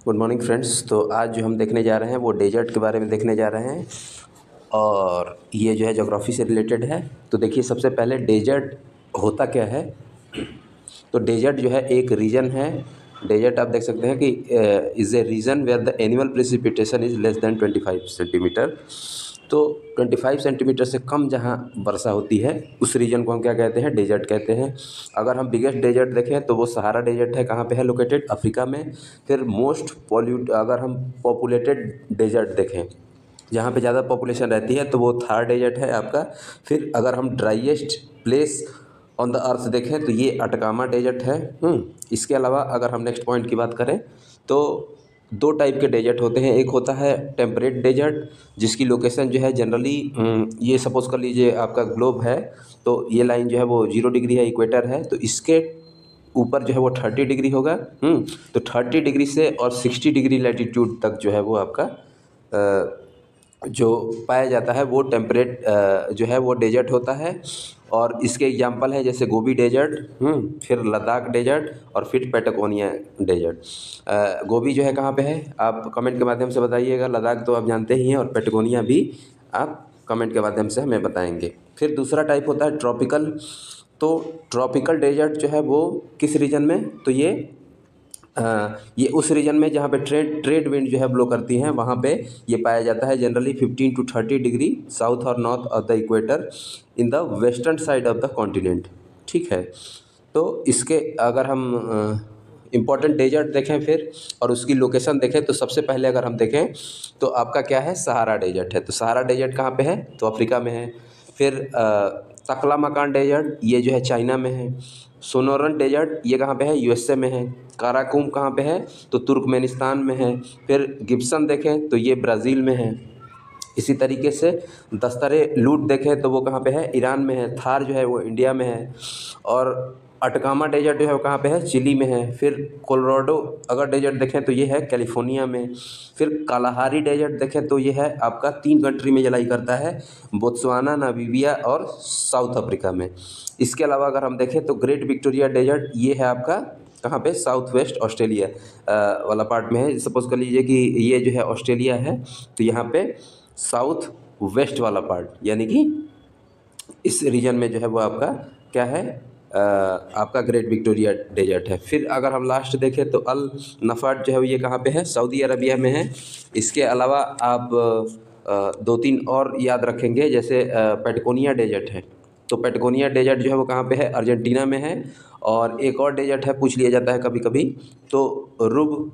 Good morning friends. तो आज जो हम देखने जा रहे हैं वो डेजर्ट के बारे में देखने जा रहे हैं और ये जो है ज्योग्राफी से रिलेटेड है। तो देखिए, सबसे पहले डेजर्ट होता क्या है। तो डेजर्ट जो है एक रीजन है। डेजर्ट आप देख सकते हैं कि is a region where the annual precipitation is less than 25 centimetre. तो 25 सेंटीमीटर से कम जहाँ वर्षा होती है उस रीजन को हम क्या कहते हैं, डेजर्ट कहते हैं। अगर हम बिगेस्ट डेजर्ट देखें तो वो सहारा डेजर्ट है। कहाँ पे है लोकेटेड? अफ्रीका में। फिर मोस्ट पॉल्यूट अगर हम पॉपुलेटेड डेजर्ट देखें, जहाँ पे ज़्यादा पॉपुलेशन रहती है, तो वो थार डेजर्ट है आपका। फिर अगर हम driest place on the earth देखें तो ये अटकामा डेजर्ट है। इसके अलावा अगर हम नेक्स्ट पॉइंट की बात करें तो दो टाइप के डेजर्ट होते हैं। एक होता है टेम्परेट डेजर्ट, जिसकी लोकेशन जो है जनरली ये सपोज कर लीजिए आपका ग्लोब है, तो ये लाइन जो है वो 0 डिग्री है, इक्वेटर है, तो इसके ऊपर जो है वो 30 डिग्री होगा। तो 30 डिग्री से और 60 डिग्री लैटीट्यूड तक जो है वो आपका जो पाया जाता है वो टेम्परेट जो है वो डेजर्ट होता है। और इसके एग्जांपल हैं जैसे गोबी डेजर्ट, फिर लद्दाख डेजर्ट और फिर पैटागोनिया डेजर्ट। गोबी जो है कहाँ पे है, आप कमेंट के माध्यम से बताइएगा। लद्दाख तो आप जानते ही हैं, और पैटागोनिया भी आप कमेंट के माध्यम से हमें बताएंगे। फिर दूसरा टाइप होता है ट्रॉपिकल। तो ट्रॉपिकल डेजर्ट जो है वो किस रीजन में, तो ये उस रीजन में जहाँ पे ट्रेड विंड जो है ब्लो करती हैं, वहाँ पे ये पाया जाता है जनरली 15 to 30 डिग्री साउथ और north of the equator in the western side of the continent. ठीक है। तो इसके अगर हम इम्पोर्टेंट डेजर्ट देखें फिर और उसकी लोकेशन देखें, तो सबसे पहले अगर हम देखें तो आपका क्या है, सहारा डेजर्ट है। तो सहारा डेजर्ट कहाँ पे है, तो अफ्रीका में है। फिर तकलामकान डेजर्ट, ये जो है चाइना में है। सोनोरन डेजर्ट ये कहाँ पे है, यूएसए में है। काराकुम कहाँ पे है, तो तुर्कमेनिस्तान में है। फिर गिब्सन देखें तो ये ब्राज़ील में है। इसी तरीके से दस्तरे लूट देखें तो वो कहाँ पे है, ईरान में है। थार जो है वो इंडिया में है। और अटकामा डेजर्ट जो है वो कहाँ पे है, चिली में है। फिर कोलोराडो अगर डेजर्ट देखें तो ये है कैलिफोर्निया में। फिर कालाहारी डेजर्ट देखें तो ये है आपका 3 कंट्री में जलाई करता है, बोत्सवाना, नामीबिया और साउथ अफ्रीका में। इसके अलावा अगर हम देखें तो ग्रेट विक्टोरिया डेजर्ट ये है आपका कहाँ पे, साउथ वेस्ट ऑस्ट्रेलिया वाला पार्ट में है। सपोज कर लीजिए कि ये जो है ऑस्ट्रेलिया है, तो यहाँ पे साउथ वेस्ट वाला पार्ट यानी कि इस रीजन में जो है वो आपका क्या है, आपका ग्रेट विक्टोरिया डेजर्ट है। फिर अगर हम लास्ट देखें तो अल नफ़ाट जो है ये कहाँ पे है, सऊदी अरबिया में है। इसके अलावा आप दो तीन और याद रखेंगे, जैसे पैटागोनिया डेजर्ट है। तो पैटागोनिया डेजर्ट जो है वो कहाँ पे है, अर्जेंटीना में है। और एक और डेजर्ट है, पूछ लिया जाता है कभी कभी, तो रुब